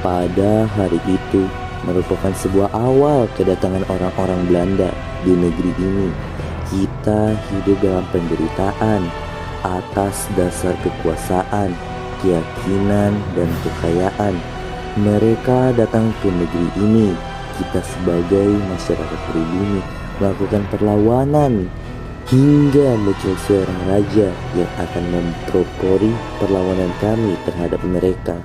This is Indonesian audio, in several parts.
Pada hari itu merupakan sebuah awal kedatangan orang-orang Belanda di negeri ini. Kita hidup dalam penderitaan atas dasar kekuasaan, keyakinan, dan kekayaan. Mereka datang ke negeri ini. Kita sebagai masyarakat pribumi melakukan perlawanan hingga muncul seorang raja yang akan mempropori perlawanan kami terhadap mereka.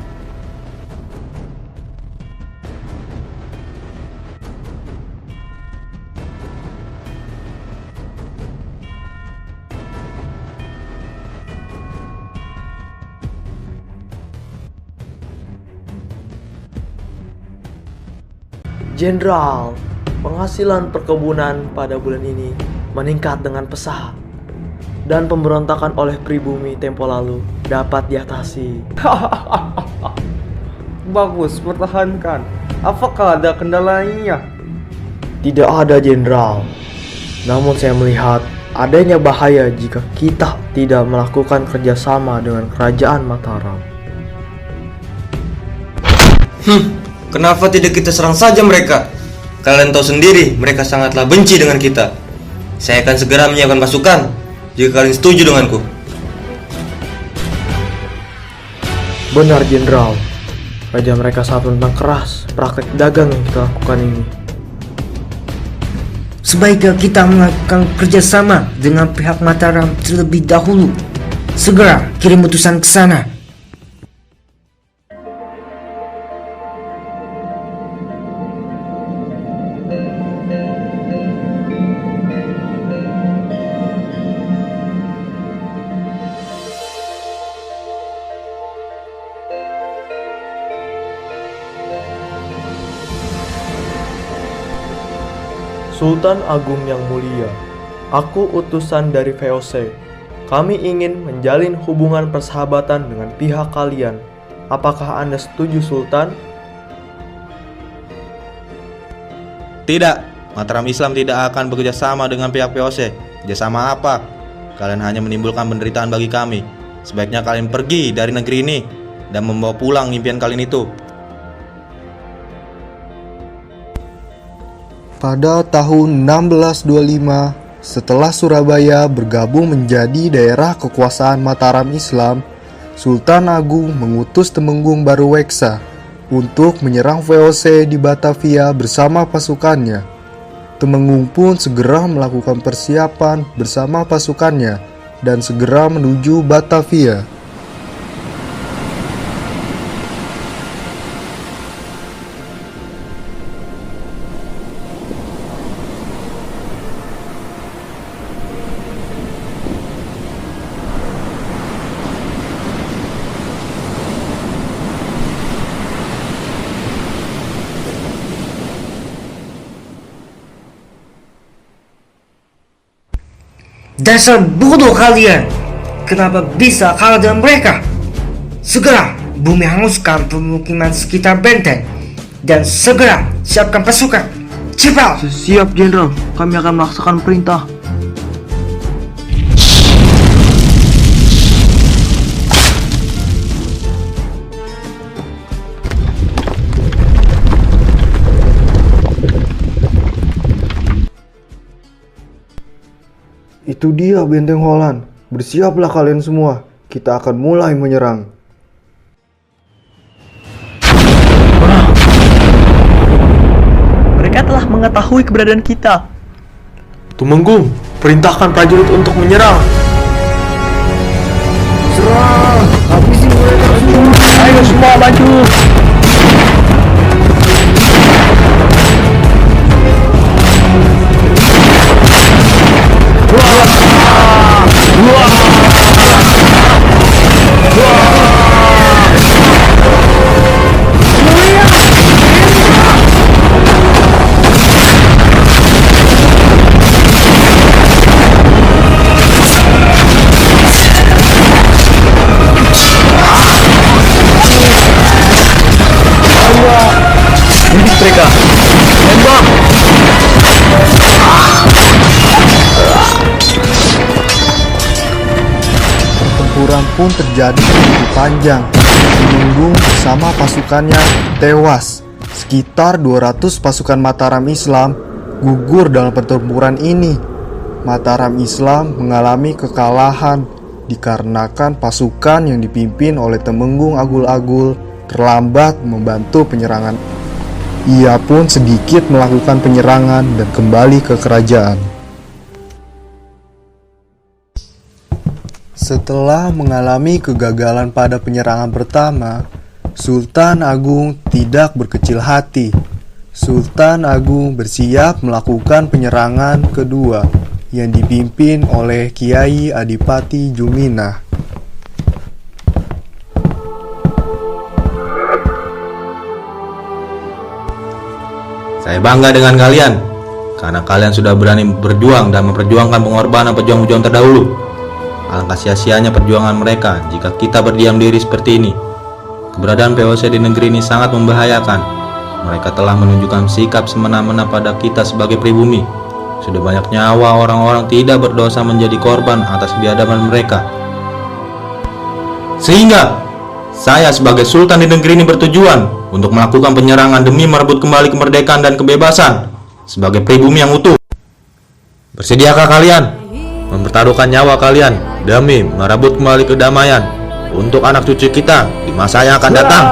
Jenderal, penghasilan perkebunan pada bulan ini meningkat dengan pesat dan pemberontakan oleh pribumi tempo lalu dapat diatasi. Bagus, pertahankan. Apakah ada kendala lainnya? Tidak ada, Jenderal. Namun saya melihat adanya bahaya jika kita tidak melakukan kerjasama dengan kerajaan Mataram. Kenapa tidak kita serang saja mereka? Kalian tahu sendiri, mereka sangatlah benci dengan kita. Saya akan segera menyiapkan pasukan jika kalian setuju denganku. Benar, Jenderal. Raja mereka sangat menentang keras praktek dagang yang kita lakukan ini. Sebaiknya kita melakukan kerjasama dengan pihak Mataram terlebih dahulu. Segera kirim utusan ke sana. Sultan Agung yang mulia, aku utusan dari VOC. Kami ingin menjalin hubungan persahabatan dengan pihak kalian. Apakah Anda setuju, Sultan? Tidak, Mataram Islam tidak akan bekerja sama dengan pihak POC. Kerjasama apa? Kalian hanya menimbulkan penderitaan bagi kami. Sebaiknya kalian pergi dari negeri ini dan membawa pulang impian kalian itu. Pada tahun 1625, setelah Surabaya bergabung menjadi daerah kekuasaan Mataram Islam, Sultan Agung mengutus Temenggung Baruweksa untuk menyerang VOC di Batavia bersama pasukannya. Temenggung pun segera melakukan persiapan bersama pasukannya dan segera menuju Batavia. Dasar bodoh kalian! Kenapa bisa kalah dengan mereka? Segera bumi hanguskan pemukiman sekitar benteng dan segera siapkan pasukan. Cepat! Siap, Jenderal. Kami akan melaksanakan perintah. Itu dia benteng Holland. Bersiaplah kalian semua. Kita akan mulai menyerang. Mereka telah mengetahui keberadaan kita. Temenggung, perintahkan prajurit untuk menyerang. Serang! Habisi mereka semua! Ayo semua maju! Mereka tembak. Pertempuran pun terjadi begitu panjang Temenggung bersama pasukannya tewas. Sekitar 200 pasukan Mataram Islam gugur dalam pertempuran ini. Mataram Islam mengalami kekalahan dikarenakan pasukan yang dipimpin oleh Temenggung Agul-Agul terlambat membantu penyerangan. Ia pun sedikit melakukan penyerangan dan kembali ke kerajaan. Setelah mengalami kegagalan pada penyerangan pertama, Sultan Agung tidak berkecil hati. Sultan Agung bersiap melakukan penyerangan kedua yang dipimpin oleh Kiai Adipati Juminah. Saya bangga dengan kalian, karena kalian sudah berani berjuang dan memperjuangkan pengorbanan pejuang-pejuang terdahulu. Alangkah sia-sianya perjuangan mereka jika kita berdiam diri seperti ini. Keberadaan VOC di negeri ini sangat membahayakan. Mereka telah menunjukkan sikap semena-mena pada kita sebagai pribumi. Sudah banyak nyawa orang-orang tidak berdosa menjadi korban atas biadaban mereka. Sehingga saya sebagai sultan di negeri ini bertujuan untuk melakukan penyerangan demi merebut kembali kemerdekaan dan kebebasan sebagai pribumi yang utuh. Bersediakah kalian mempertaruhkan nyawa kalian demi merebut kembali kedamaian untuk anak cucu kita di masa yang akan datang?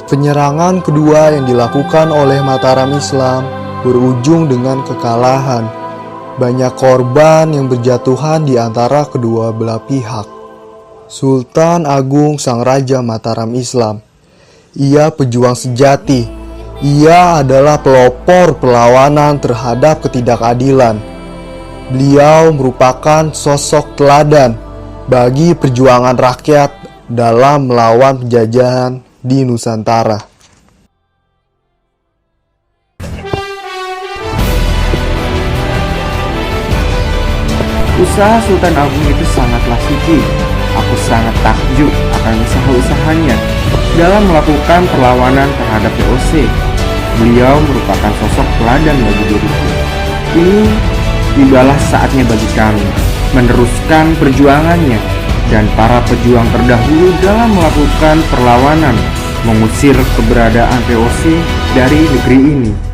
Penyerangan kedua yang dilakukan oleh Mataram Islam berujung dengan kekalahan. Banyak korban yang berjatuhan di antara kedua belah pihak. Sultan Agung Sang Raja Mataram Islam. Ia pejuang sejati. Ia adalah pelopor perlawanan terhadap ketidakadilan. Beliau merupakan sosok teladan bagi perjuangan rakyat dalam melawan penjajahan di Nusantara. Usaha Sultan Agung itu sangatlah suci. Aku sangat takjub akan usaha-usahanya dalam melakukan perlawanan terhadap VOC. Beliau merupakan sosok teladan bagi diriku. Ini tibalah saatnya bagi kami meneruskan perjuangannya dan para pejuang terdahulu dalam melakukan perlawanan mengusir keberadaan VOC dari negeri ini.